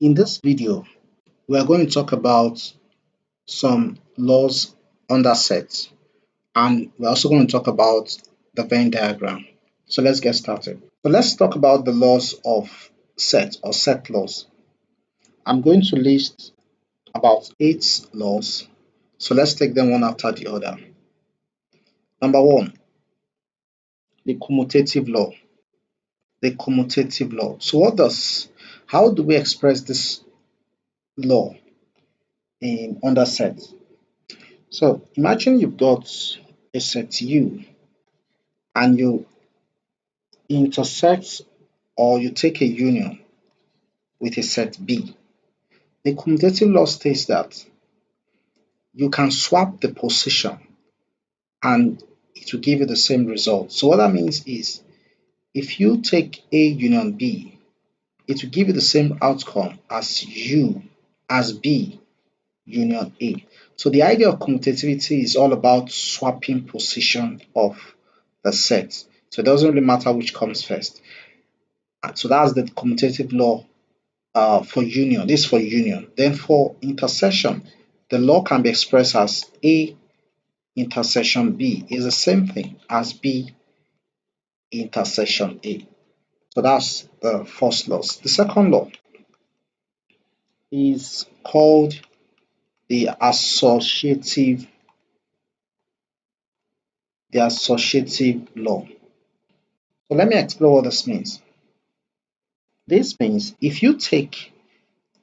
In this video, we are going to talk about some laws under sets, and we're also going to talk about the Venn diagram. So let's get started. So let's talk about the laws of set or set laws. I'm going to list about 8 laws. So let's take them one after the other. Number one, the commutative law. The commutative law. So how do we express this law in under sets? So imagine you've got a set U and you intersect or you take a union with a set B. The commutative law states that you can swap the position and it will give you the same result. So what that means is if you take A union B, it will give you the same outcome as B union A. So the idea of commutativity is all about swapping position of the set. So it doesn't really matter which comes first. So that's the commutative law for union. This is for union. Then for intersection, the law can be expressed as A intersection B is the same thing as B intersection A. So that's the first law. The second law is called the associative law. So let me explain what this means. This means if you take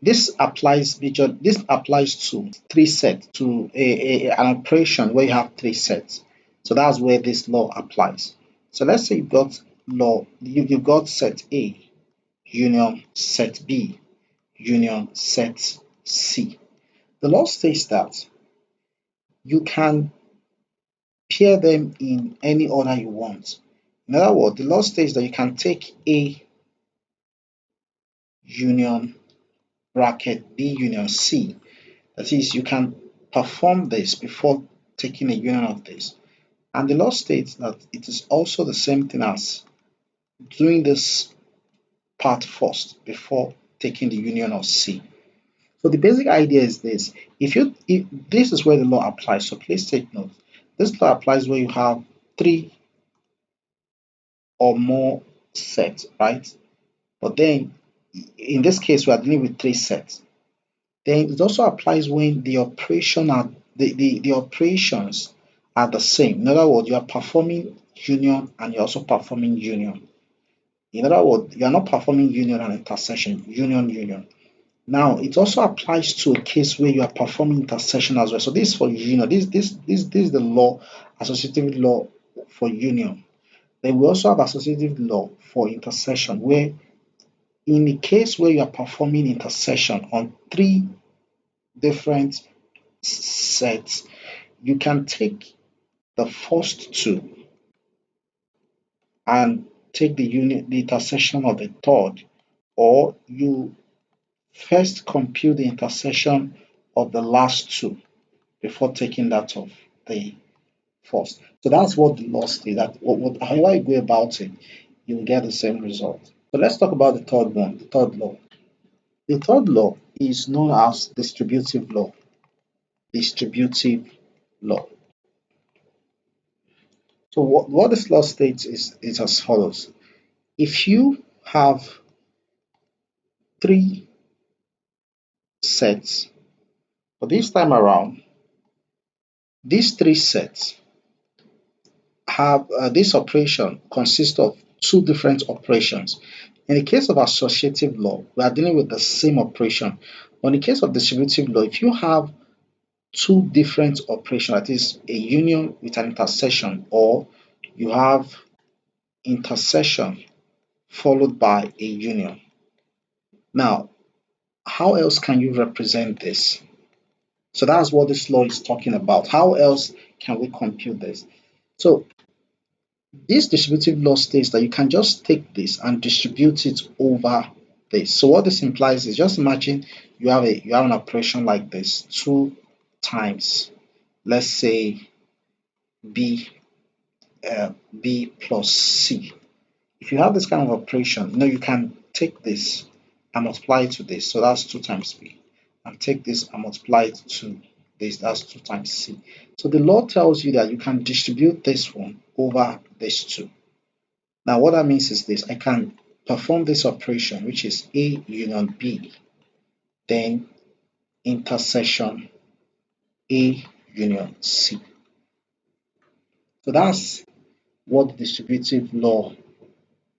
this applies to three sets to an operation where you have three sets. So that's where this law applies. So let's say you've got set A union set B union set C. The law states that you can pair them in any order you want. In other words, the law states that you can take A union bracket B union C. That is, you can perform this before taking a union of this. And the law states that it is also the same thing as doing this part first before taking the union of C. So the basic idea is this. If this is where the law applies, so please take note. This law applies where you have 3 or more sets, right? But then in this case, we are dealing with 3 sets. Then it also applies when the operations are the same. In other words, you are performing union and you're also performing union. In other words, you are not performing union and intersection, union. Now, it also applies to a case where you are performing intersection as well. So this is for union. This is the law, associative law for union. Then we also have associative law for intersection, where in the case where you are performing intersection on 3 different sets, you can take the first 2 and take the intersection of the third, or you first compute the intersection of the last 2 before taking that of the first. So that's what the law states. That however you go about it, you will get the same result. So let's talk about the third one, the third law. The third law is known as distributive law. Distributive law. So what this law states is as follows. If you have 3 sets, but this time around, these 3 sets have this operation consists of 2 different operations. In the case of associative law, we are dealing with the same operation. But in the case of distributive law, if you have 2 different operations, that is a union with an intersection, or you have intersection followed by a union. Now, how else can you represent this? So that's what this law is talking about. How else can we compute this? So this distributive law states that you can just take this and distribute it over this. So what this implies is, just imagine you have an operation like this 2 times, let's say b b plus c. If you have this kind of operation, you can take this and multiply it to this, so that's 2 times B. And take this and multiply it to this, that's 2 times C. So the law tells you that you can distribute this one over this 2. Now what that means is this: I can perform this operation, which is A union B, then intersection A union C. So that's what the distributive law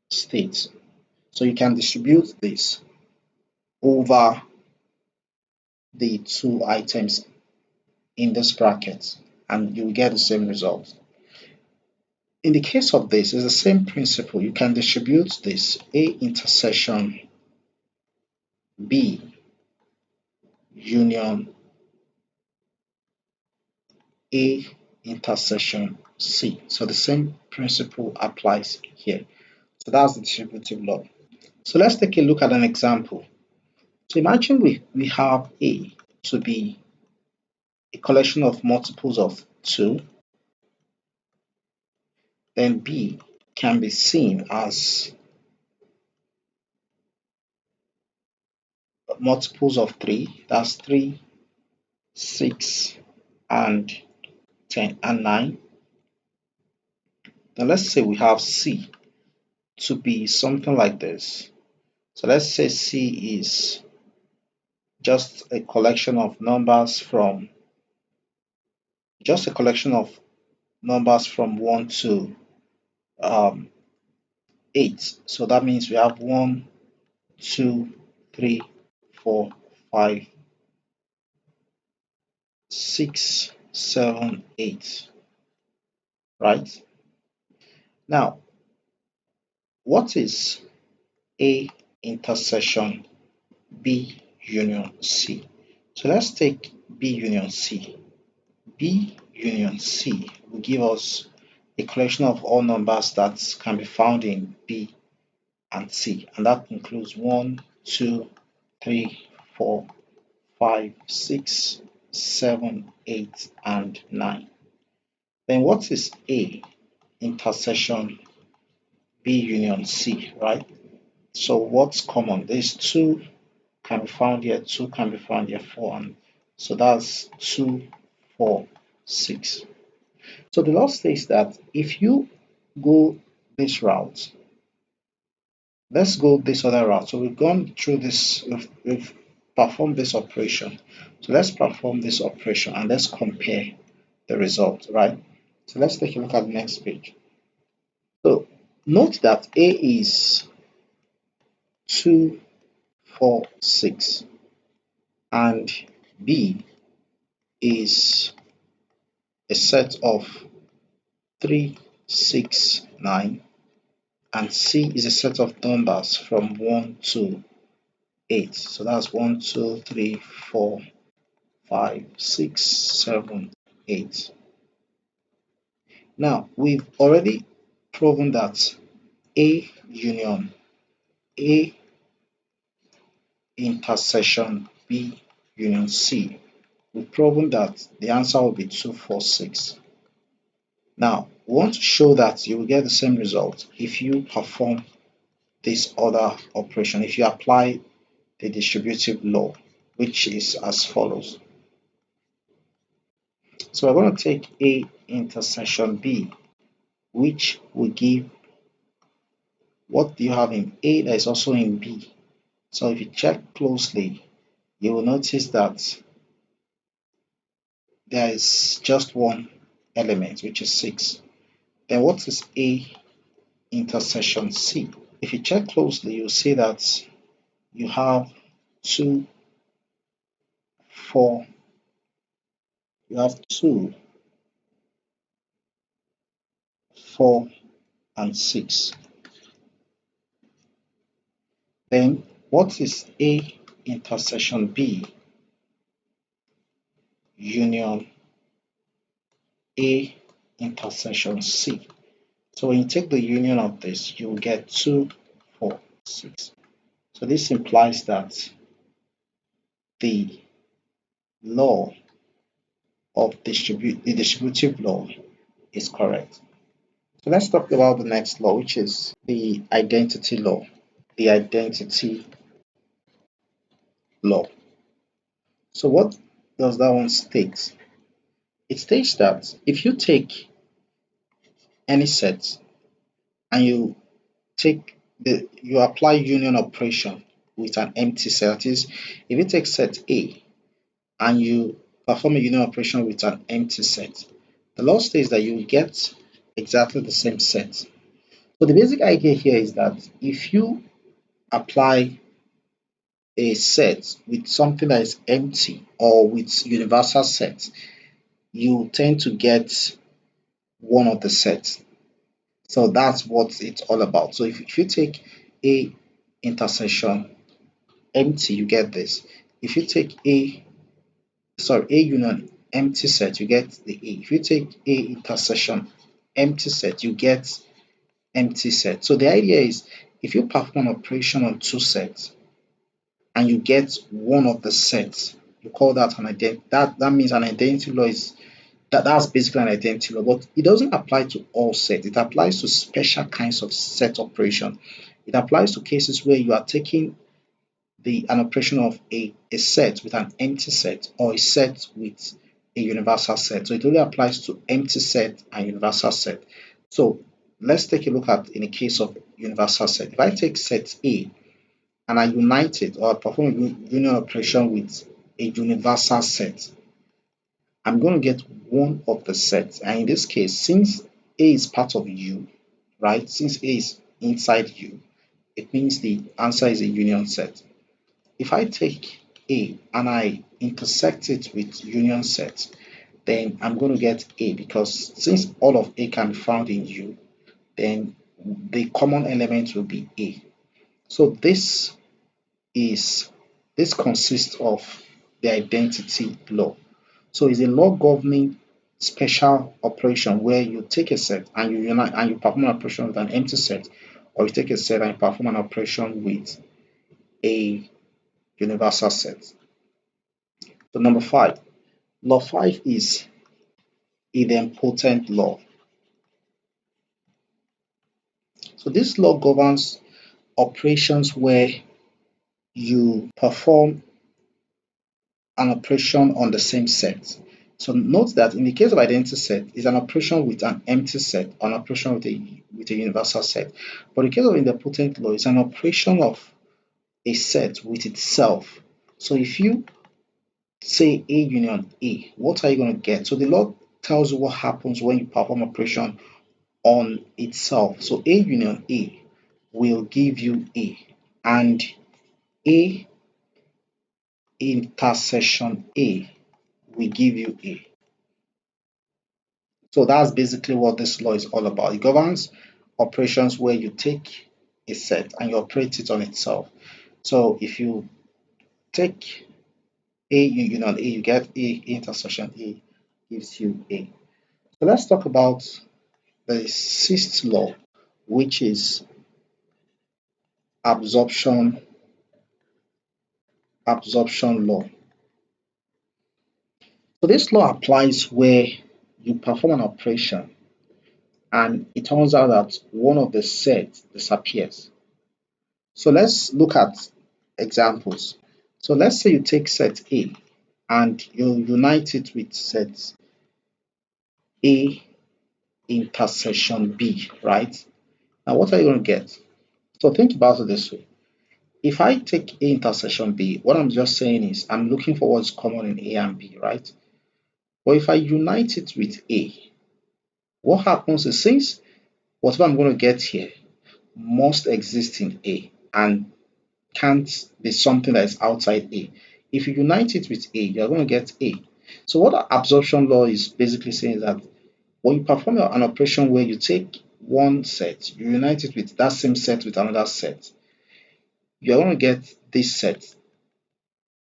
states. So you can distribute this over the 2 items in this bracket and you will get the same result. In the case of this, it's the same principle. You can distribute this A intersection B union A intersection C. So the same principle applies here. So that's the distributive law. So let's take a look at an example. So imagine we have A to be a collection of multiples of 2, then B can be seen as multiples of 3, that's 3, 6, and 10, and 9. Now let's say we have C to be something like this. So let's say C is just a collection of numbers from 1 to 8. So that means we have 1, 2, 3, 4, 5, 6, 7, 8. Right? Now, what is A intersection B union C? So let's take B union C. B union C will give us a collection of all numbers that can be found in B and C, and that includes 1, 2, 3, 4, 5, 6, 7, 8, and 9. Then what is A intersection B union C, right? So what's common? These 2 can be found here, 2 can be found here, 4, and so that's 2, 4, 6. So the law states that if you go this route, let's go this other route. So we've gone through this, we've performed this operation. So let's perform this operation and let's compare the result, right? So let's take a look at the next page. So note that A is 2, 4, 6, and B is a set of 3, 6, 9, and C is a set of numbers from 1 to 8. So that's 1, 2, 3, 4, 5, 6, 7, 8. Now we've already proven that A union A intersection B union C. We've proven that the answer will be 2, 4, 6. Now we want to show that you will get the same result if you perform this other operation, if you apply the distributive law, which is as follows. So we're going to take A intersection B, which will give, what do you have in A that is also in B? So if you check closely, you will notice that there is just one element, which is 6. Then what is A intersection C? If you check closely, you'll see that you have 2, 4, you have 2, 4, and 6. Then what is A intersection B union A intersection C? So when you take the union of this, you will get 2, 4, 6. So this implies that the law of the distributive law is correct. So let's talk about the next law, which is the identity law. The identity law. So what does that one state? It states that if you take any set and you apply union operation with an empty set, that is, if you take set A and you perform a union operation with an empty set, the law states that you will get exactly the same set. So the basic idea here is that if you apply a set with something that is empty or with universal set, you tend to get one of the sets. So that's what it's all about. So if you take A intersection empty, you get this. If you take A union empty set, you get the A. If you take A intersection empty set, you get empty set. So the idea is if you perform an operation on two sets and you get one of the sets, you call that an identity. That means an identity law is that's basically an identity law, but it doesn't apply to all sets. It applies to special kinds of set operation. It applies to cases where you are taking an operation of a set with an empty set or a set with a universal set. So it only applies to empty set and universal set. So let's take a look at in the case of universal set. If I take set A and I unite it or perform a union operation with a universal set, I'm going to get one of the sets. And in this case, since A is part of U, right? Since A is inside U, it means the answer is a union set. If I take A and I intersect it with union set, then I'm going to get A because since all of A can be found in U, then the common element will be A. So is this consists of the identity law. So it's a law governing special operation where you take a set and you unite and you perform an operation with an empty set, or you take a set and you perform an operation with a universal set. So number five, law five is idempotent law. So this law governs operations where you perform an operation on the same set. So note that in the case of identity set, it's an operation with an empty set, an operation with a universal set. But in the case of idempotent law, it's an operation of a set with itself. So if you say A union A, what are you going to get? So the law tells you what happens when you perform operation on itself. So A union A will give you A, and A intersection A will give you A. So that's basically what this law is all about. It governs operations where you take a set and you operate it on itself. So if you take A union A, you get A intersection A gives you A. So let's talk about the sixth law, which is absorption law. So this law applies where you perform an operation and it turns out that one of the sets disappears. So let's look at examples. So let's say you take set A and you unite it with set A intersection B, right? Now what are you going to get? So think about it this way. If I take A intersection B, what I'm just saying is I'm looking for what's common in A and B, right? But if I unite it with A, what happens is since whatever I'm going to get here must exist in A and can't be something that is outside A. If you unite it with A, you're going to get A. So what absorption law is basically saying is that when you perform an operation where you take one set, you unite it with that same set with another set, you're going to get this set.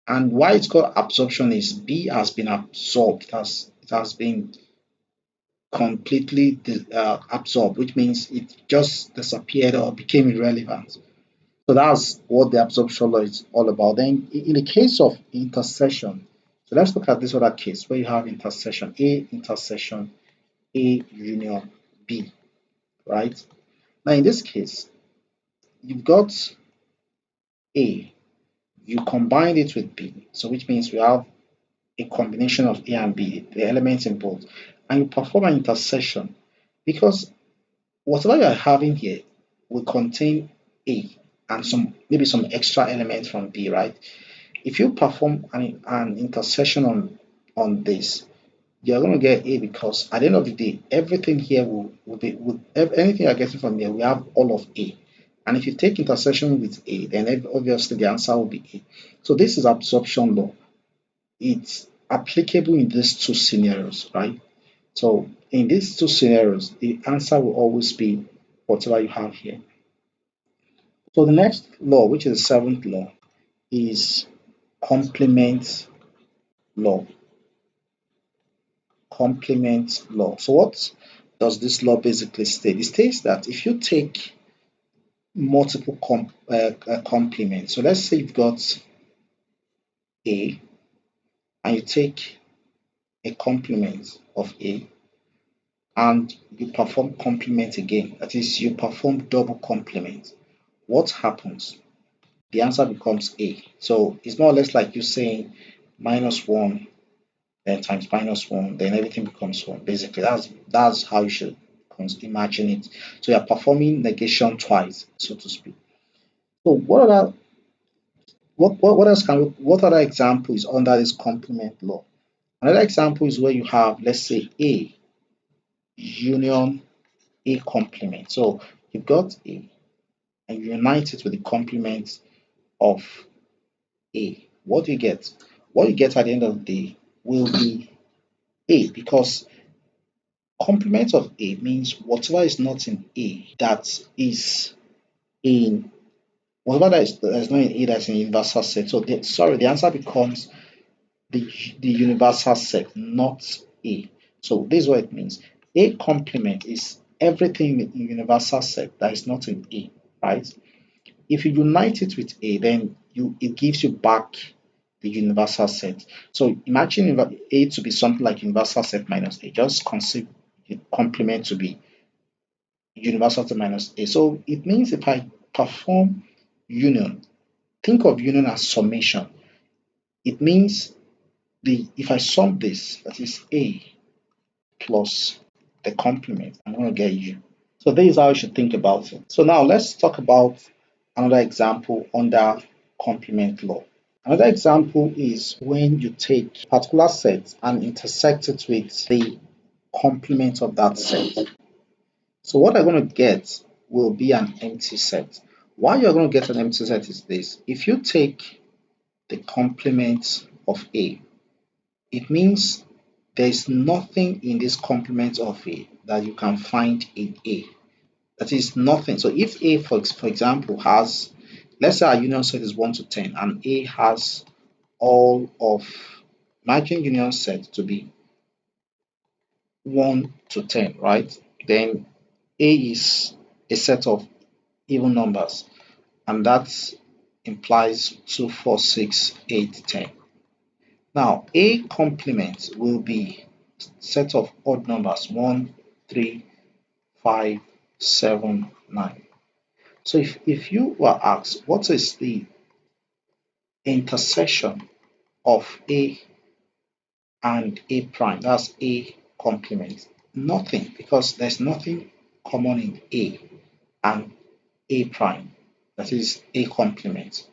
And why it's called absorption is B has been absorbed. It has been completely absorbed, which means it just disappeared or became irrelevant. So that's what the absorption law is all about. Then in the case of intersection, so let's look at this other case where you have intersection A intersection A union B, right? Now in this case, you've got A you combine it with B, so which means we have a combination of A and B, the elements in both, and you perform an intersection because whatever you are having here will contain A and maybe some extra elements from B, right? If you perform an intersection on this, you're going to get A because at the end of the day, everything here anything you're getting from here, we have all of A. And if you take intersection with A, then obviously the answer will be A. So this is absorption law. It's applicable in these two scenarios, right? So in these two scenarios, the answer will always be whatever you have here. So the next law, which is the seventh law, is complement law. Complement law. So what does this law basically state? It states that if you take multiple complements, so let's say you've got A and you take a complement of A and you perform complement again, that is, you perform double complement, what happens? The answer becomes A. So it's more or less like you saying -1 then times -1, then everything becomes 1. Basically, that's how you should imagine it. So you're performing negation twice, so to speak. So what other example is under this complement law? Another example is where you have, let's say, A union A complement. So you've got A and you unite it with the complement of A. What do you get? What you get at the end of the day will be A because complement of A means whatever is not in A that is in whatever that is not in A that's in universal set. So the answer becomes the universal set, not A. So this is what it means. A complement is everything in universal set that is not in A, right? If you unite it with A, then it gives you back the universal set. So imagine A to be something like universal set minus A. Just conceive complement to be universal set minus A. So it means if I perform union, think of union as summation. It means if I sum this, that is A plus the complement, I'm going to get U. So this is how you should think about it. So now let's talk about another example under complement law. Another example is when you take a particular set and intersect it with the complement of that set. So what I'm going to get will be an empty set. Why you're going to get an empty set is this. If you take the complement of A, it means there's nothing in this complement of A that you can find in A. That is nothing. So if A, for example, has, let's say our union set is 1 to 10 and A has all of, imagine union set to be 1 to 10, right? Then A is a set of even numbers and that implies 2, 4, 6, 8, 10. Now A complement will be set of odd numbers 1, 3, 5, 7, 9. So if you were asked what is the intersection of A and A prime, that's A complement, nothing, because there's nothing common in A and A prime, that is A complement.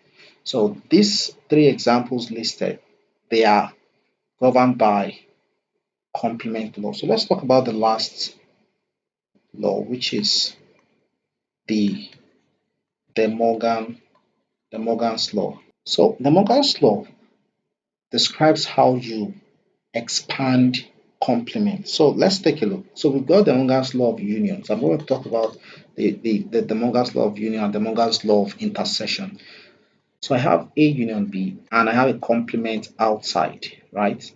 So these three examples listed, they are governed by complement law. So let's talk about the last law, which is the De Morgan's law. So De Morgan's law describes how you expand complement. So let's take a look. So we've got De Morgan's law of union. So I'm going to talk about the De Morgan's law of union and De Morgan's law of intersection. So I have A union B and I have a complement outside, right?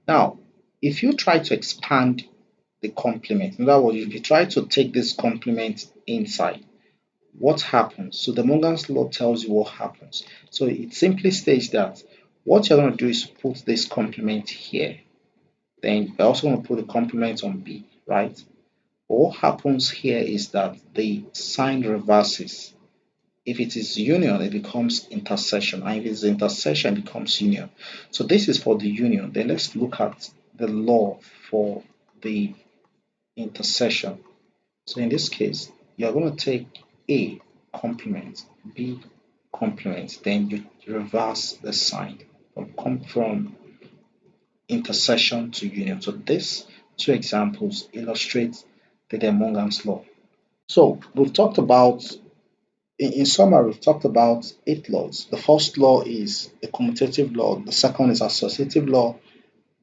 Now, if you try to expand the complement, in other words, if you try to take this complement inside, what happens? So De Morgan's law tells you what happens. So it simply states that what you're going to do is put this complement here. Then you're also going to put the complement on B, right? What happens here is that the sign reverses. If it is union, it becomes intersection, and if it's intersection, it becomes union. So this is for the union. Then let's look at the law for the intersection. So in this case, you're going to take A complement, B complement, then you reverse the sign from intersection to union. So these two examples illustrate the De Morgan's law. So we've talked about, in summary, we've talked about 8 laws. The first law is the commutative law, the second is associative law,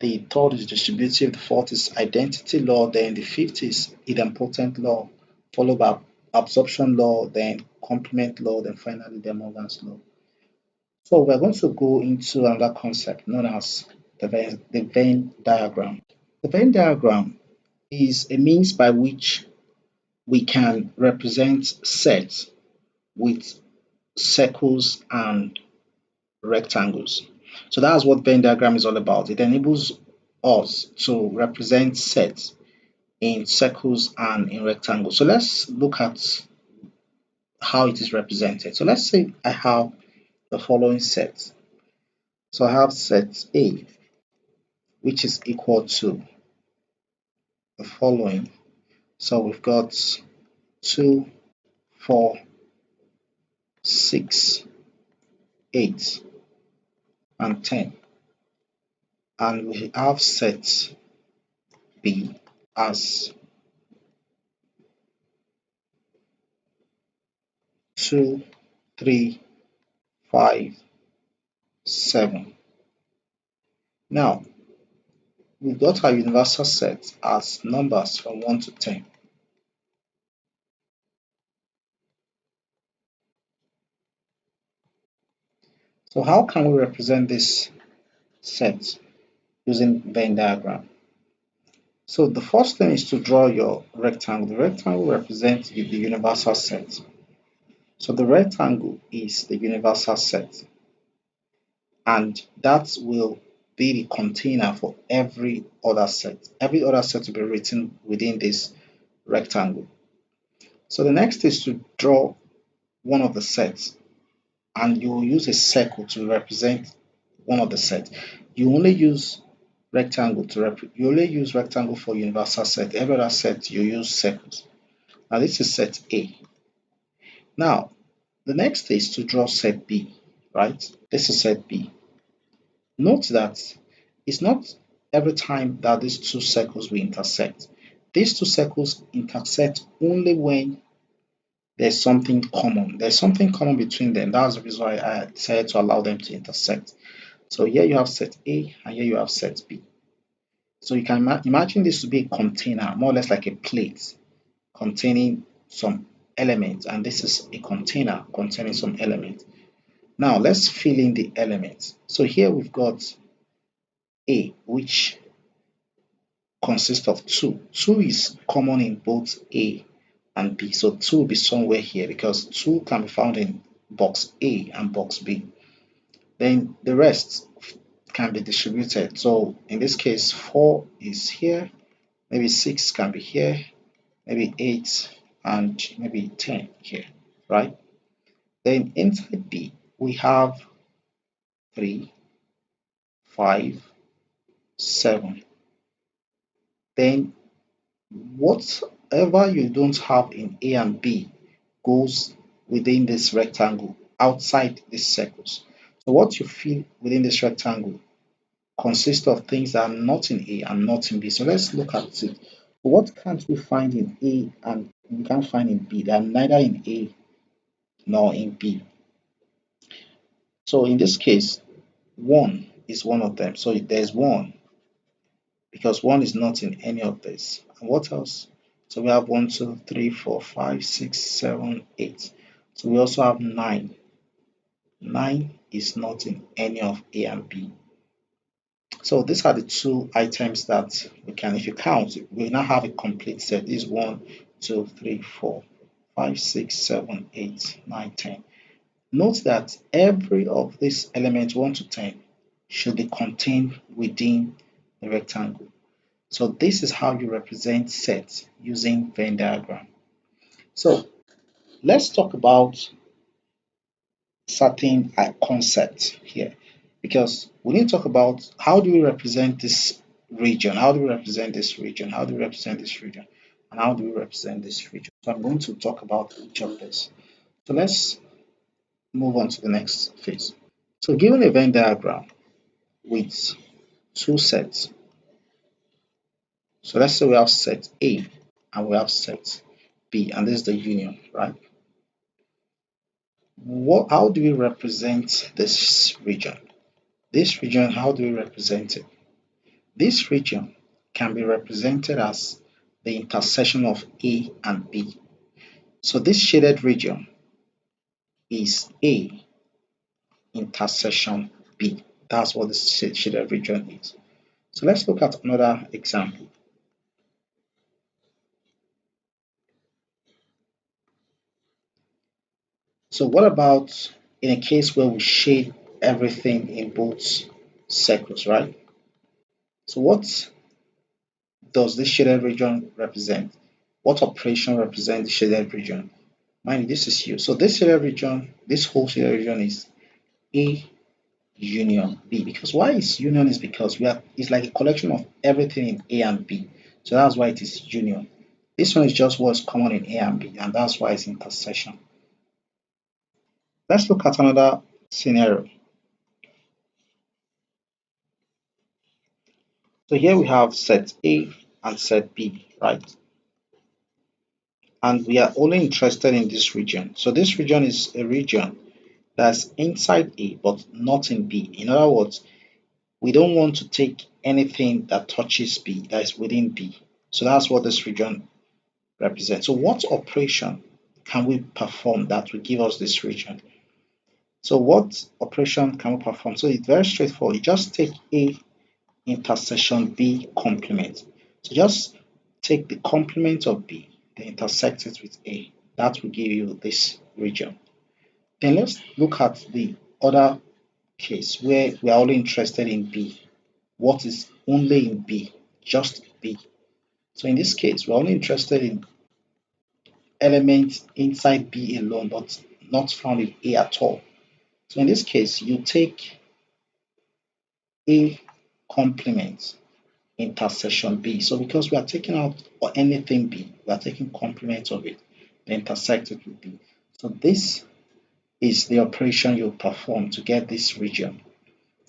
the third is distributive, the fourth is identity law, then the fifth is idempotent law, followed by absorption law, then complement law, then finally De Morgan's law. So we're going to go into another concept known as the Venn diagram. The Venn diagram is a means by which we can represent sets with circles and rectangles. So that's what Venn diagram is all about. It enables us to represent sets in circles and in rectangles. So let's look at how it is represented. So let's say I have the following set. So I have set A, which is equal to the following. So we've got 2, 4, 6, 8, and 10. And we have set B as 2, 3, 5, 7. Now, we've got our universal set as numbers from 1 to 10. So how can we represent this set using Venn diagram? So the first thing is to draw your rectangle. The rectangle represents the universal set. So the rectangle is the universal set, and that will be the container for every other set. Every other set will be written within this rectangle. So the next is to draw one of the sets, and you will use a circle to represent one of the sets. You only use rectangle for universal set. Every other set you use circles. Now this is set A. Now the next is to draw set B, right? This is set B. Note that it's not every time that these two circles will intersect. These two circles intersect only when there's something common. There's something common between them. That's the reason why I decided to allow them to intersect. So here you have set A and here you have set B. So you can imagine this to be a container, more or less like a plate containing some elements, and this is a container containing some elements. Now let's fill in the elements. So here we've got A, which consists of 2. 2 is common in both A and B. So 2 will be somewhere here because 2 can be found in box A and box B. Then the rest can be distributed. So in this case, 4 is here, maybe 6 can be here, maybe 8 and maybe 10 here, right? Then inside B, we have 3, 5, 7. Then whatever you don't have in A and B goes within this rectangle outside these circles. So what you fill within this rectangle consists of things that are not in A and not in B. So let's look at it. What can't we find in A and we can't find in B? They are neither in A nor in B. So in this case, 1 is one of them. So there's 1 because 1 is not in any of this. And what else? So we have 1, 2, 3, 4, 5, 6, 7, 8. So we also have 9. 9 is not in any of A and B. So these are the two items that we can, if you count, we now have a complete set. This is 1, 2, 3, 4, 5, 6, 7, 8, 9, 10. Note that every of these elements 1 to 10 should be contained within the rectangle. So this is how you represent sets using Venn diagram. So let's talk about certain concept here, because we need to talk about how do we represent this region, how do we represent this region, how do we represent this region, and how do we represent this region. So I'm going to talk about each of this. So let's move on to the next phase. So given a Venn diagram with two sets, so let's say we have set A and we have set B, and this is the union, right? How do we represent this region? This region, how do we represent it? This region can be represented as the intersection of A and B. So this shaded region is A intersection B. That's what this shaded region is. So let's look at another example. So what about in a case where we shade everything in both circles, right? So what does this shaded region represent? What operation represents the shaded region? Mind you, this is U. So this shaded region, this whole shaded region is A union B. Because why is union is because we are it's like a collection of everything in A and B. So that's why it is union. This one is just what's common in A and B, and that's why it's intersection. Let's look at another scenario. So here we have set A and set B, right? And we are only interested in this region. So this region is a region that's inside A but not in B. In other words, we don't want to take anything that touches B, that is within B. So that's what this region represents. So what operation can we perform that will give us this region? So what operation can we perform? So it's very straightforward. You just take A intersection B complement. So just take the complement of B, then intersect it with A. That will give you this region. Then let's look at the other case where we are only interested in B. What is only in B? Just B. So in this case, we're only interested in elements inside B alone, but not found in A at all. So in this case, you take A complement intersection B. So because we are taking out or anything B, we are taking complement of it, then intersect it with B. So this is the operation you perform to get this region.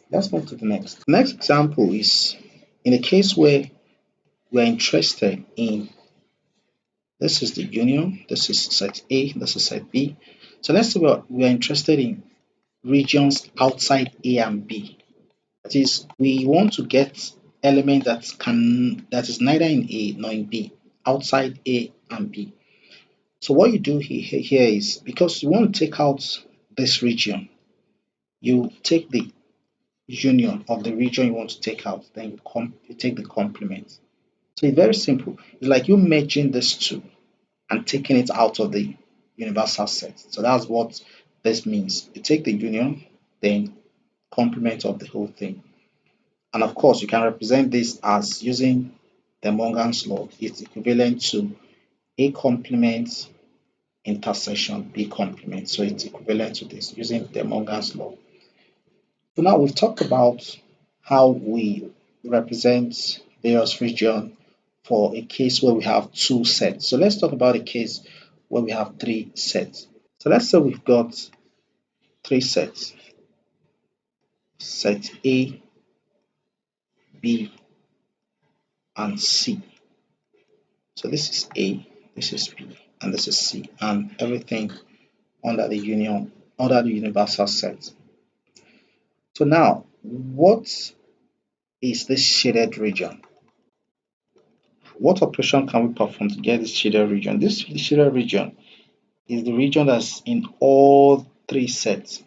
Let's move to the next. The next example is in a case where we're interested in this is the union, this is set A, this is set B. So let's say we're interested in regions outside A and B. That is, we want to get element that is neither in A nor in B, outside A and B. So what you do here is because you want to take out this region, you take the union of the region you want to take out, then you take the complement. So it's very simple. It's like you merging these two and taking it out of the universal set. So that's what this means. You take the union, then complement of the whole thing. And of course, you can represent this as using the Morgan's law. It's equivalent to A complement intersection B complement. So it's equivalent to this using the Morgan's law. So now we've talked about how we represent various regions for a case where we have two sets. So let's talk about a case where we have three sets. So let's say we've got three sets. Set A, B, and C. So this is A, this is B, and this is C, and everything under the union, under the universal set. So now, what is this shaded region? What operation can we perform to get this shaded region? This shaded region is the region that's in all three sets.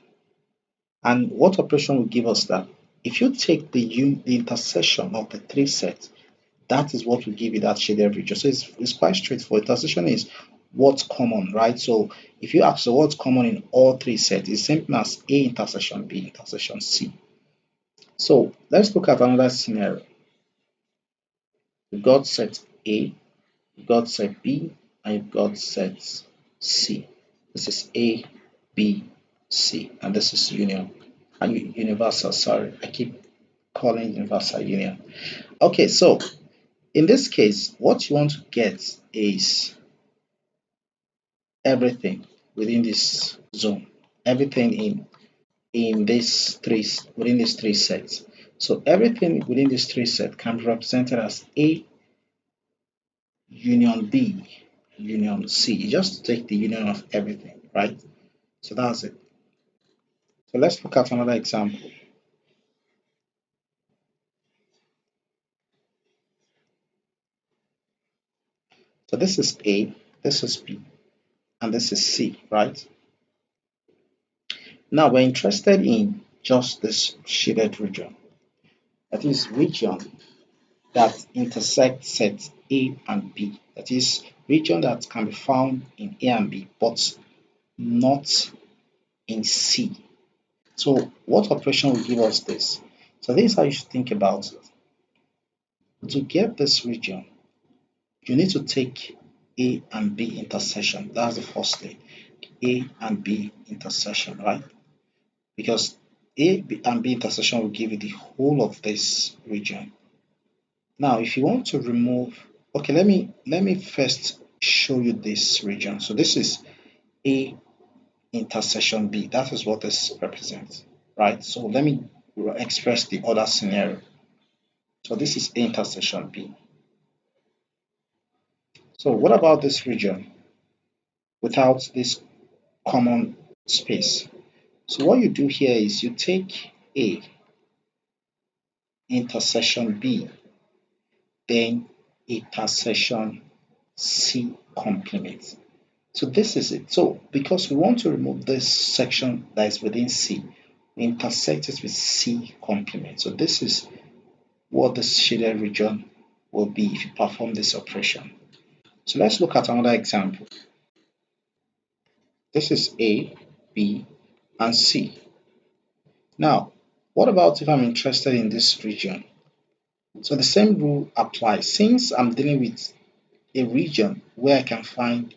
And what operation will give us that? If you take the intersection of the three sets, that is what will give you that shaded region. So it's quite straightforward. Intersection is what's common, right? So if you ask so what's common in all three sets, it's same as A intersection B intersection C. So let's look at another scenario. You've got set A, you've got set B, and you've got set C. This is A, B, C, and this is union. Universal, sorry, I keep calling universal union. Okay, so in this case, what you want to get is everything within this zone, everything in these three within these three sets. So everything within these three sets can be represented as A union B union C. You just take the union of everything, right? So that's it. So let's look at another example. So this is A, this is B, and this is C, right? Now we're interested in just this shaded region. That is region that intersect sets A and B. That is region that can be found in A and B, but not in C. So what operation will give us this? So this is how you should think about it. To get this region, you need to take A and B intersection. That's the first thing. A and B intersection, right? Because and B intersection will give you the whole of this region. Now, if you want to remove, okay, let me first show you this region. So this is A intersection B. That is what this represents, right? So let me express the other scenario. So this is A intersection B. So what about this region without this common space? So what you do here is you take A intersection B, then intersection C complement. So this is it. So because we want to remove this section that is within C, we intersect it with C complement. So this is what the shaded region will be if you perform this operation. So let's look at another example. This is A, B, and C. Now, what about if I'm interested in this region? So the same rule applies. Since I'm dealing with a region where I can find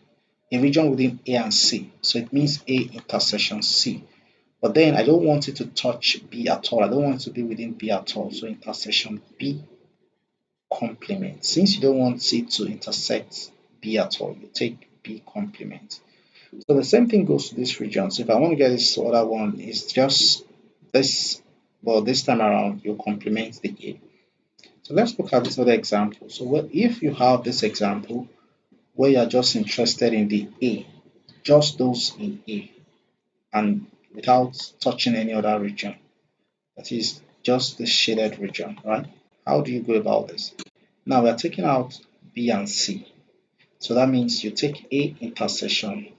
a region within A and C, so it means A intersection C. But then I don't want it to touch B at all. I don't want it to be within B at all. So intersection B complement. Since you don't want it to intersect B at all, you take B complement. So the same thing goes to this region. So if I want to get this other one, it's just this, well, this time around, you complement the A. So let's look at this other example. So if you have this example where you're just interested in the A, just those in A, and without touching any other region, that is just the shaded region, right? How do you go about this? Now we are taking out B and C. So that means you take A intersection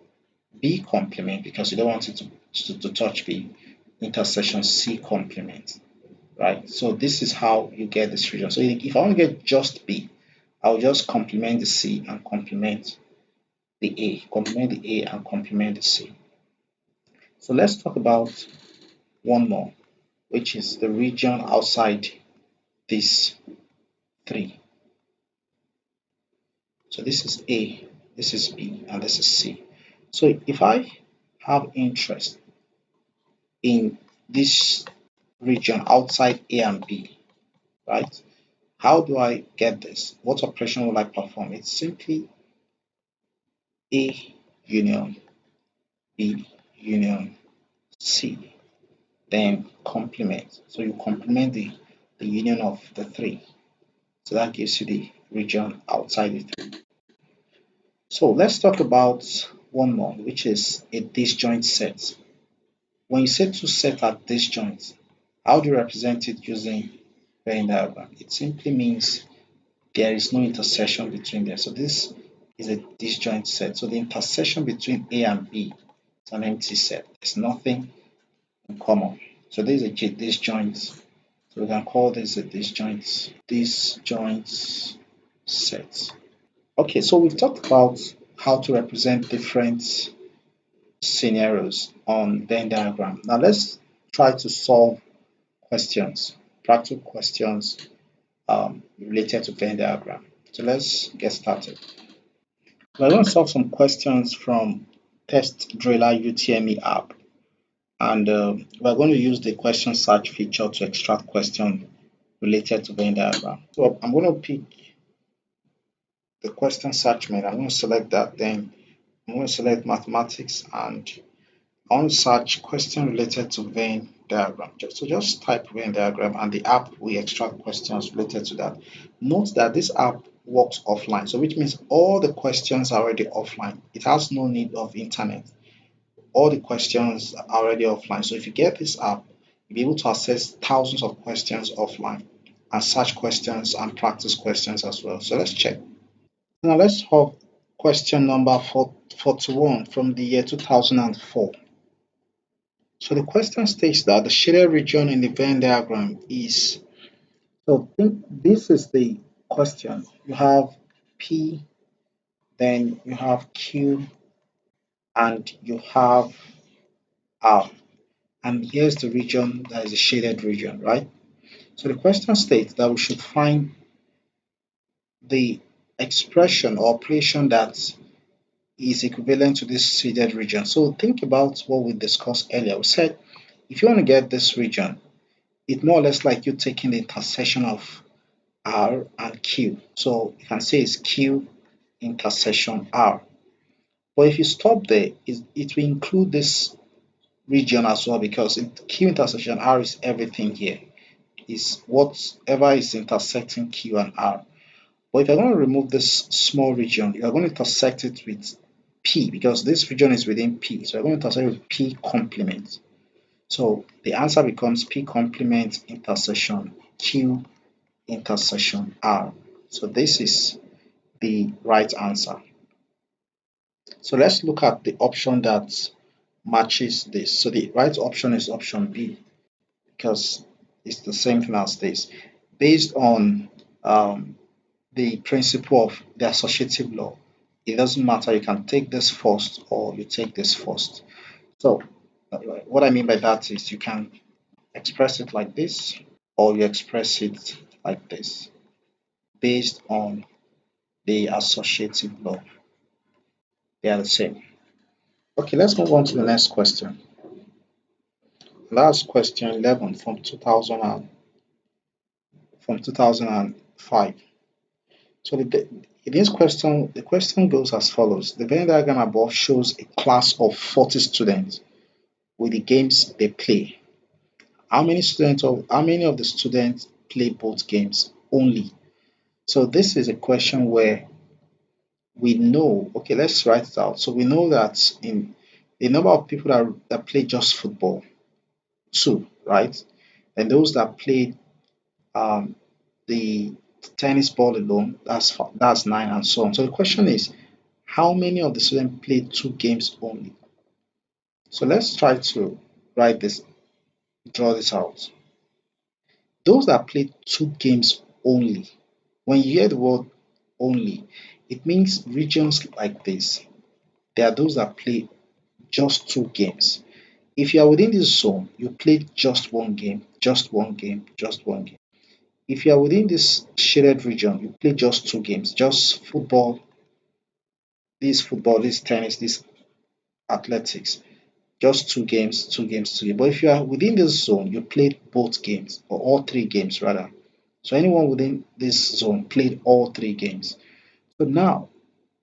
B complement because you don't want it to touch B, intersection C complement, right? So this is how you get this region. So if I want to get just B, I'll just complement the C and complement the A, complement the A and complement the C. So let's talk about one more, which is the region outside these three. So this is A, this is B, and this is C. So if I have interest in this region outside A and B, right? How do I get this? What operation will I perform? It's simply A union B union C, then complement. So you complement the union of the three. So that gives you the region outside the three. So let's talk about one more, which is a disjoint set. When you say two sets are disjoint, how do you represent it using Venn diagram? It simply means there is no intersection between them. So this is a disjoint set. So the intersection between A and B is an empty set. There's nothing in common. So this is a disjoint. So we can call this a disjoint set. Okay, so we've talked about how to represent different scenarios on Venn diagram. Now let's try to solve questions, practical questions related to Venn diagram. So let's get started. We're going to solve some questions from Test Driller UTME app. And we're going to use the question search feature to extract question related to Venn diagram. So I'm going to pick the question search menu. I'm going to select that. Then I'm going to select mathematics and I want to search question related to Venn diagram. So just type Venn diagram and the app will extract questions related to that. Note that this app works offline, so which means all the questions are already offline. It has no need of internet. All the questions are already offline. So if you get this app, you'll be able to access thousands of questions offline and search questions and practice questions as well. So let's check. Now let's have question number 41 from the year 2004. So the question states that the shaded region in the Venn diagram is, so think this is the question. You have P, then you have Q, and you have R. And here's the region that is a shaded region, right? So the question states that we should find the expression or operation that is equivalent to this shaded region. So think about what we discussed earlier. We said if you want to get this region, it's more or less like you taking the intersection of R and Q. So you can say it's Q intersection R. But if you stop there, it will include this region as well because Q intersection R is everything here. Is whatever is intersecting Q and R. But if you're going to remove this small region, you're going to intersect it with P because this region is within P. So you're going to intersect with P complement. So the answer becomes P complement intersection Q intersection R. So this is the right answer. So let's look at the option that matches this. So the right option is option B because it's the same thing as this. Based on the principle of the associative law, it doesn't matter. You can take this first or you take this first. So what I mean by that is you can express it like this or you express it like this based on the associative law. They are the same. Okay, let's move on to the next question. Last question 11 from 2005. So in this question, the question goes as follows. The Venn diagram above shows a class of 40 students with the games they play. How many of the students play both games only? So this is a question where we know, okay, let's write it out. So we know that in the number of people that play just football, two, right? And those that play um, the tennis ball alone, that's nine, and so on. So the question is, how many of the students play two games only? So let's try to write this, draw this out. Those that play two games only, when you hear the word only, it means regions like this. There are those that play just two games. If you are within this zone, you play just one game, just one game, just one game. If you are within this shaded region, you play just two games, just football, this tennis, this athletics, just two games, two games, two games. But if you are within this zone, you played both games, or all three games rather. So anyone within this zone played all three games. So now,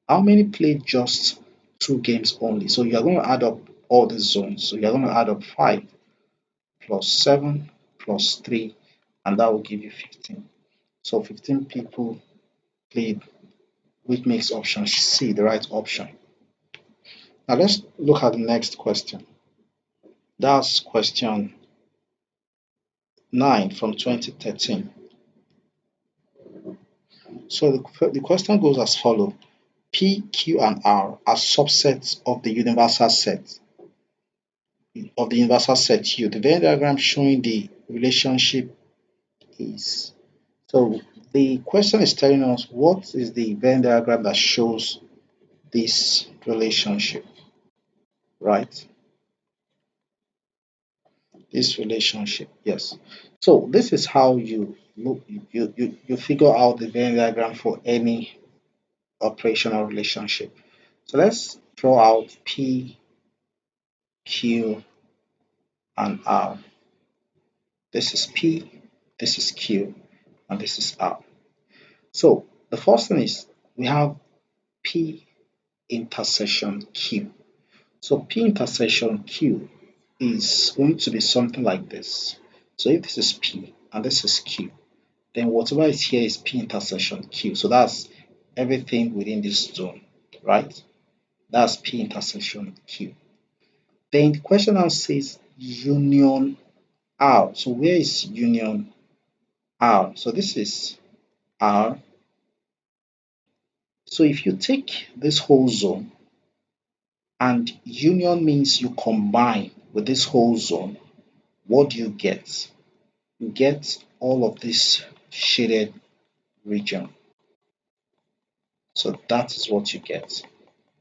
how many played just two games only? So you are going to add up all these zones. So you are going to add up 5 plus 7 plus 3, and that will give you 15. So 15 people played, which makes option C the right option. Now let's look at the next question. That's question 9 from 2013. So the question goes as follows. P, Q, and R are subsets of the universal set U. The Venn diagram showing the relationship is. So the question is telling us what is the Venn diagram that shows this relationship, right? This relationship, yes. So this is how you look, you figure out the Venn diagram for any operational relationship. So let's draw out P, Q, and R. This is P, this is Q, and this is R. So the first thing is we have P intersection Q. So P intersection Q is going to be something like this. So if this is P and this is Q, then whatever is here is P intersection Q. So that's everything within this zone, right? That's P intersection Q. Then the question now says union R. So where is union R? So this is R. So if you take this whole zone and union means you combine with this whole zone, what do you get? You get all of this shaded region. So that is what you get.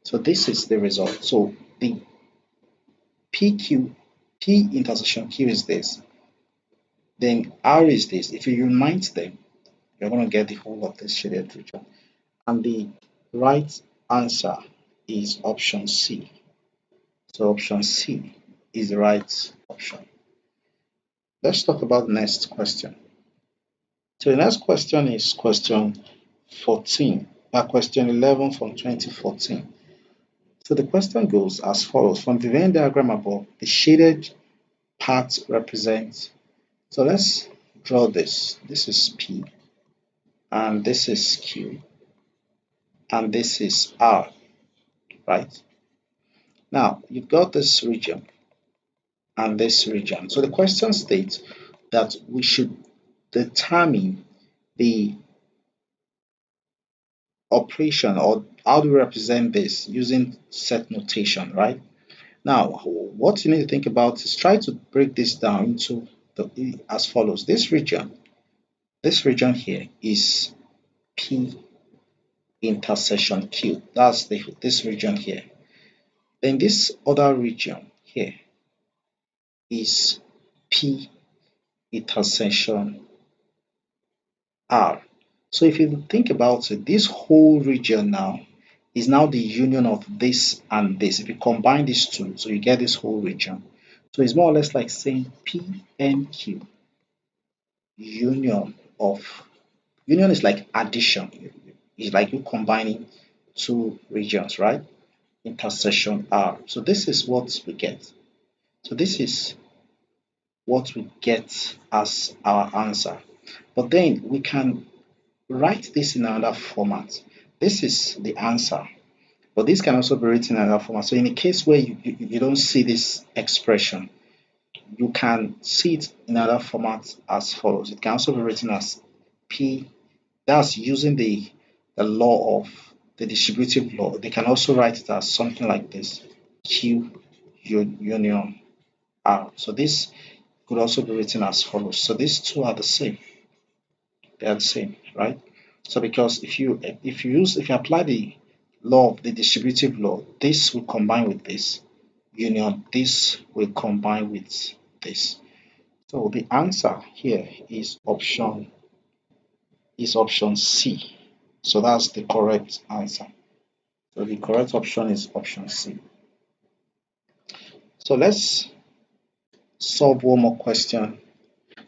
So this is the result. So the PQ, P intersection Q is this, then R is this. If you unite them, you're going to get the whole of this shaded region. And the right answer is option C. So option C is the right option. Let's talk about the next question. So the next question is question 14, question 11 from 2014. So the question goes as follows. From the Venn diagram above, the shaded part represents. So let's draw this. This is P, and this is Q, and this is R, right? Now, you've got this region and this region. So the question states that we should determine the operation, or how do we represent this using set notation, right? Now, what you need to think about is try to break this down into as follows. This region here is P intersection Q. That's this region here. Then this other region here is P intersection R. So if you think about it, this whole region now is now the union of this and this. If you combine these two, so you get this whole region. So it's more or less like saying P and Q union of, union is like addition. It's like you combining two regions, right? Intersection R. So this is what we get. So this is what we get as our answer. But then we can write this in another format. This is the answer, but this can also be written in another format. So in a case where you don't see this expression, you can see it in another format as follows. It can also be written as P, that's using the law of the distributive law. They can also write it as something like this, Q union R. So this could also be written as follows. So these two are the same. They are the same, right? So because if you apply the law of the distributive law, this will combine with this union, this will combine with this. So the answer here is option C. So that's the correct answer. So the correct option is option C. So let's solve one more question.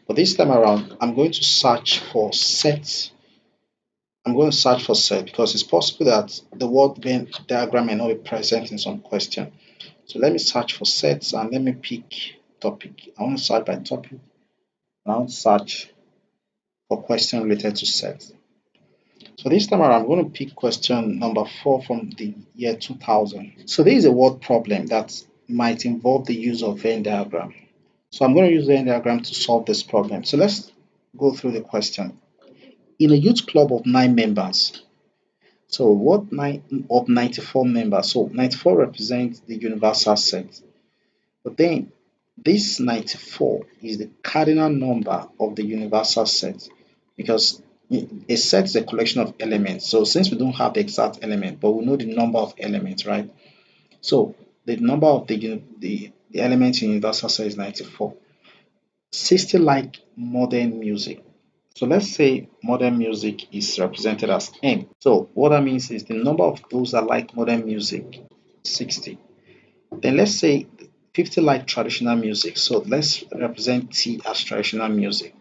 But this time around, I'm going to search for sets. I'm going to search for set because it's possible that the word Venn diagram may not be present in some question. So let me search for sets and let me pick topic. I want to search by topic. And I want to search for question related to sets. So this time around, I'm going to pick question number 4 from the year 2000. So there is a word problem that might involve the use of Venn diagram. So I'm going to use Venn diagram to solve this problem. So let's go through the question. In a youth club of 9 members, so what 9 of 94 members? So 94 represents the universal set. But then this 94 is the cardinal number of the universal set, because a set is a collection of elements. So since we don't have the exact element, but we know the number of elements, right? So the number of the elements in universal set is 94. 60 like modern music. So let's say modern music is represented as M. So what that means is the number of those that like modern music, 60. Then let's say 50 like traditional music. So let's represent T as traditional music.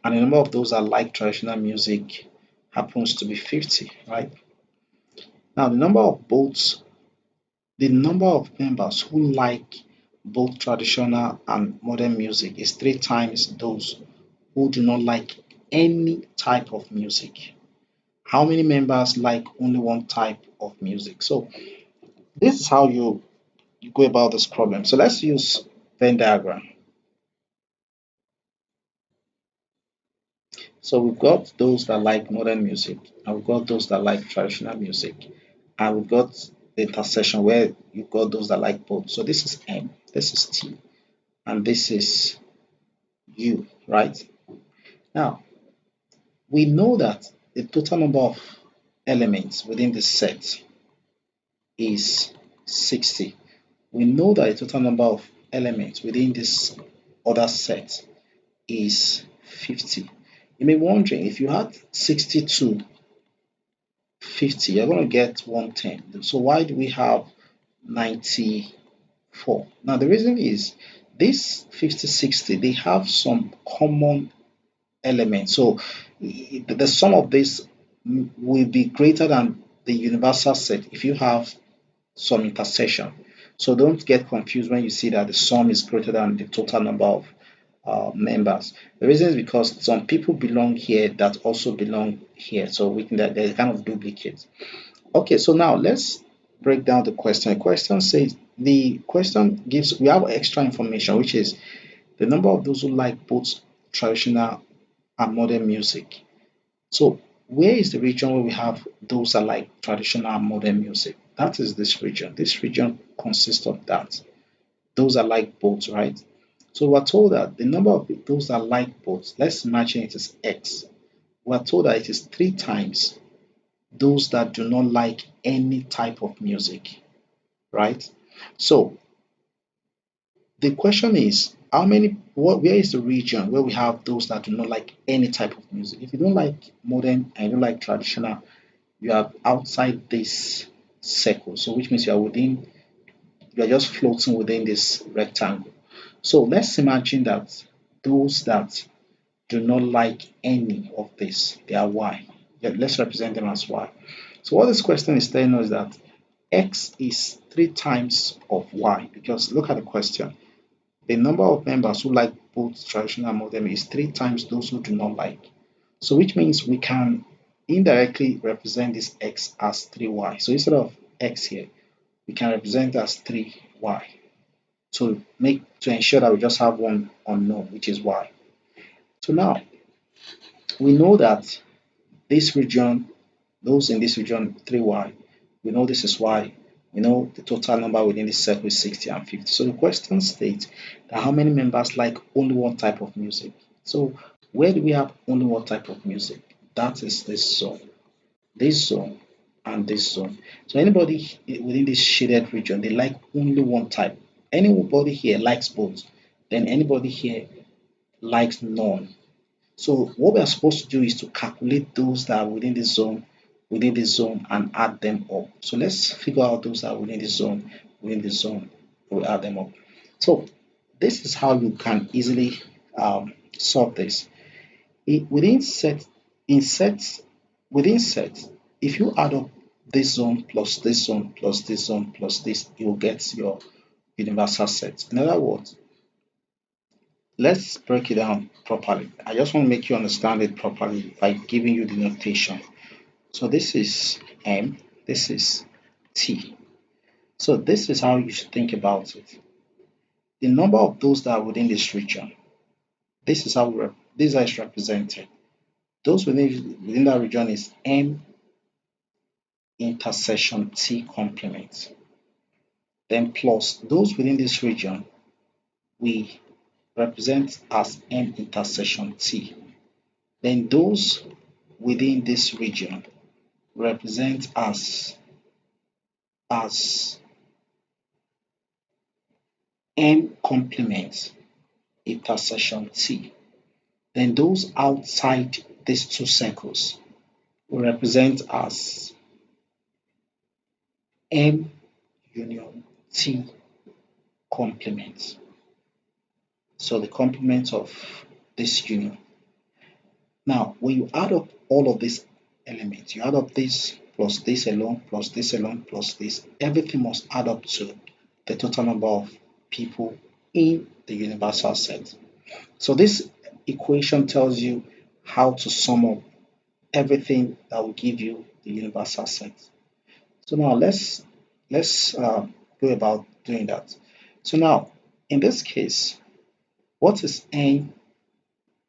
And the number of those that like traditional music happens to be 50, right? Now the number of members who like both traditional and modern music is three times those who do not like any type of music. How many members like only one type of music? So this is how you go about this problem. So let's use Venn diagram. So we've got those that like modern music, and we've got those that like traditional music, and we've got the intersection where you've got those that like both. So this is M, this is T, and this is U, right? Now we know that the total number of elements within the set is 60. We know that the total number of elements within this other set is 50. You may be wondering if you had 62 50, you're going to get 110. So why do we have 94? Now the reason is this 50, 60, they have some common elements. So the sum of this will be greater than the universal set if you have some intersection. So don't get confused when you see that the sum is greater than the total number of members. The reason is because some people belong here that also belong here. So we can that there's kind of duplicate. Okay, so now let's break down the question. The question says the question gives we have extra information, which is the number of those who like both traditional and modern music. So where is the region where we have those that like traditional and modern music? That is this region. This region consists of that. Those that like both, right? So we're told that the number of those that like both, let's imagine it is X. We're told that it is three times those that do not like any type of music, right? So the question is, where is the region where we have those that do not like any type of music? If you don't like modern and you don't like traditional, you are outside this circle. So which means you are just floating within this rectangle. So let's imagine that those that do not like any of this, they are Y. Yeah, let's represent them as Y. So what this question is telling us is that X is three times of Y because look at the question. The number of members who like both traditional and modern is three times those who do not like. So which means we can indirectly represent this X as 3Y. So instead of X here, we can represent it as 3Y. To ensure that we just have one unknown, which is Y. So now we know that this region, those in this region 3Y, we know this is Y. We know the total number within this circle is 60 and 50. So the question states that how many members like only one type of music. So where do we have only one type of music? That is this zone, and this zone. So anybody within this shaded region, they like only one type. Anybody here likes both. Then anybody here likes none. So what we are supposed to do is to calculate those that are within this zone and add them up. So let's figure out those that are within this zone, we'll add them up. So this is how you can easily solve this. Within set, in sets, within sets, if you add up this zone plus this zone plus this zone plus this, you will get your universal set. In other words, let's break it down properly. I just want to make you understand it properly by giving you the notation. So this is M, this is T. So this is how you should think about it. The number of those that are within this region, this is how it's represented. Those within that region is M intersection T complement. Then plus those within this region, we represent as M intersection T. Then those within this region represent as M complement intersection T. Then those outside these two circles will represent as M union T complement. So the complement of this union. Now, when you add up all of these elements, you add up this plus this alone, plus this alone, plus this, everything must add up to the total number of people in the universal set. So this equation tells you how to sum up everything that will give you the universal set. So now let's go about doing that. So now in this case, what is n?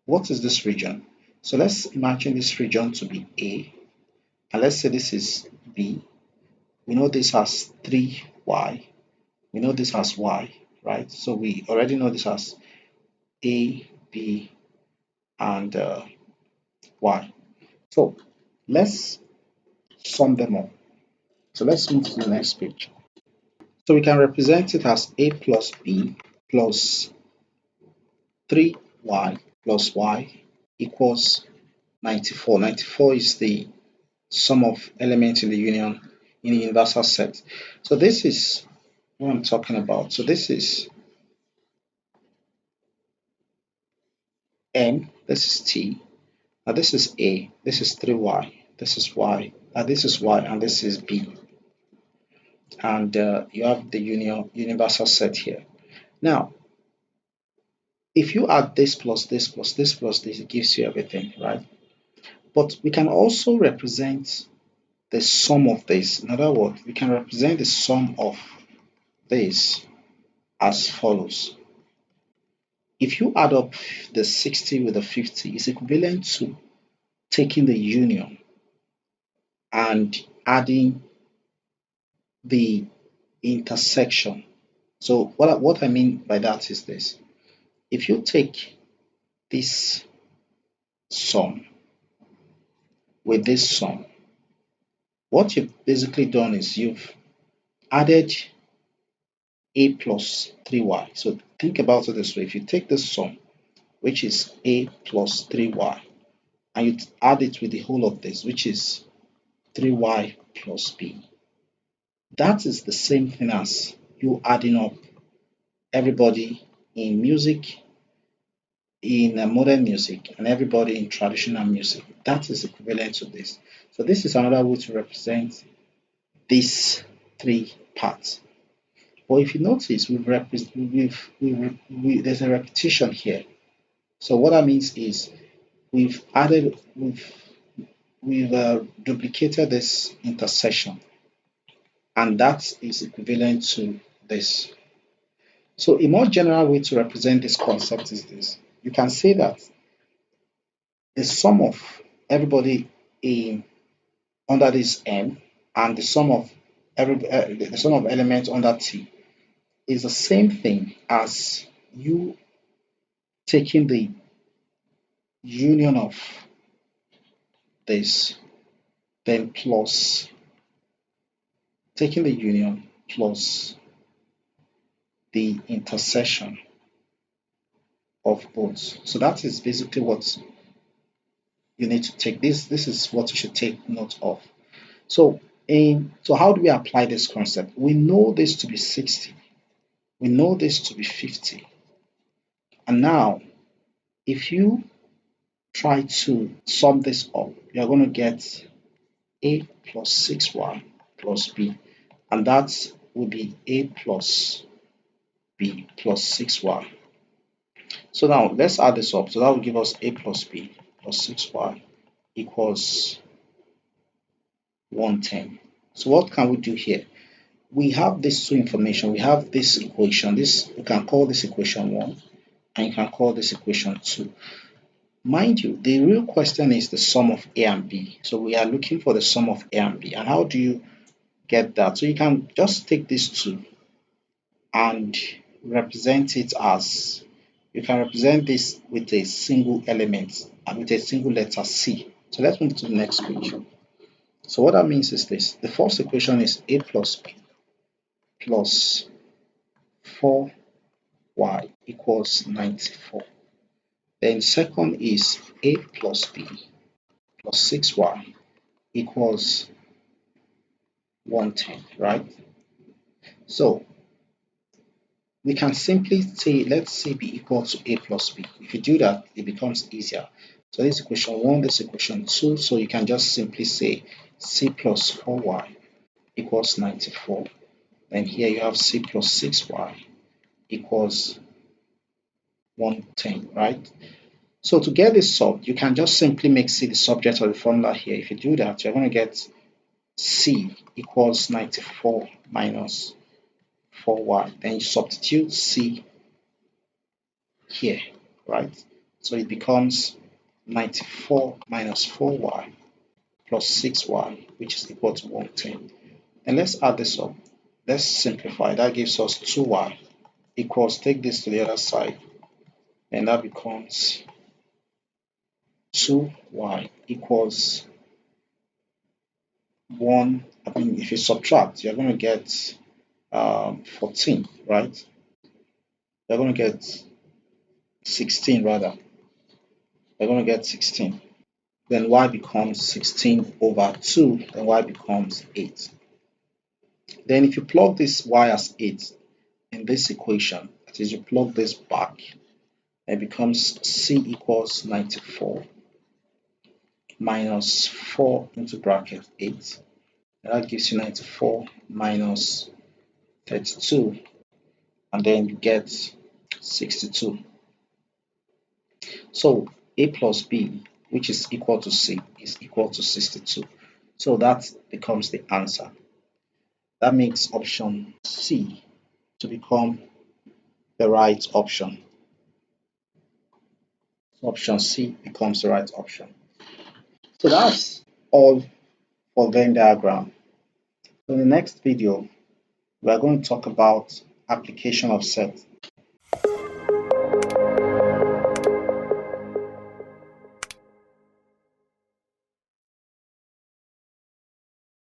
What is this region? So let's imagine this region to be A, and let's say this is B. We know this has 3y. We know this has y, right? So we already know this has A, B, and y. So let's sum them up. So let's move to the next page. So we can represent it as A plus B plus 3y plus y equals 94. 94 is the sum of elements in the union in the universal set. So this is what I'm talking about. So this is M, this is T, now this is A, this is 3y, this is y, this is y, and this is B. And you have the universal set here. Now, if you add this plus this plus this plus this, it gives you everything, right? But we can also represent the sum of this. In other words, we can represent the sum of this as follows. If you add up the 60 with the 50, it's equivalent to taking the union and adding the intersection. So what I mean by that is this. If you take this sum with this sum, what you've basically done is you've added A plus 3y. So think about it this way. If you take this sum, which is A plus 3y, and you add it with the whole of this, which is 3y plus b, that is the same thing as you adding up everybody in music, in modern music, and everybody in traditional music. That is equivalent to this. So this is another way to represent these three parts. But if you notice, there's a repetition here. So what that means is we've added, we've duplicated this intersection, and that is equivalent to this. So a more general way to represent this concept is this. You can say that the sum of everybody in under this N and the sum of the sum of elements under T is the same thing as you taking the union of this, then plus taking the union plus the intersection of both. So that is basically what you need to take. This is what you should take note of. So so how do we apply this concept? We know this to be 60. We know this to be 50. And now, if you try to sum this up, you're going to get A plus 6y plus B. And that will be A plus B plus 6y. So now, let's add this up. So that will give us A plus B plus 6y equals 110. So what can we do here? We have these two information. We have this equation. This, you can call this equation 1 and you can call this equation 2. Mind you, the real question is the sum of A and B. So we are looking for the sum of A and B. And how do you get that? So you can just take these two and represent it as, you can represent this with a single element and with a single letter C. So let's move to the next page. So what that means is this. The first equation is A plus B plus 4y equals 94. Then second is A plus B plus 6y equals 110, right? So we can simply say let C be equal to A plus B. If you do that, it becomes easier. So this is equation 1, this is equation 2. So you can just simply say C plus 4y equals 94. Then here you have C plus 6y equals 110, right? So to get this solved, you can just simply make C the subject of the formula here. If you do that, you're going to get C equals 94 minus 4y. Then you substitute C here, right? So it becomes 94 minus 4y plus 6y, which is equal to 110. And let's add this up. Let's simplify. That gives us 2y equals, take this to the other side, and that becomes 2y equals 1. I mean, if you subtract, you're going to get 14, right? You're going to get 16 rather. You're going to get 16. Then y becomes 16 over 2, then y becomes 8. Then if you plug this y as 8 in this equation, that is, you plug this back, it becomes C equals 94 minus 4 into bracket 8. And that gives you 94 minus 32, and then you get 62. So A plus B, which is equal to C, is equal to 62. So that becomes the answer. That makes option C to become the right option. Option C becomes the right option. So that's all for Venn diagram. So in the next video, we are going to talk about application of set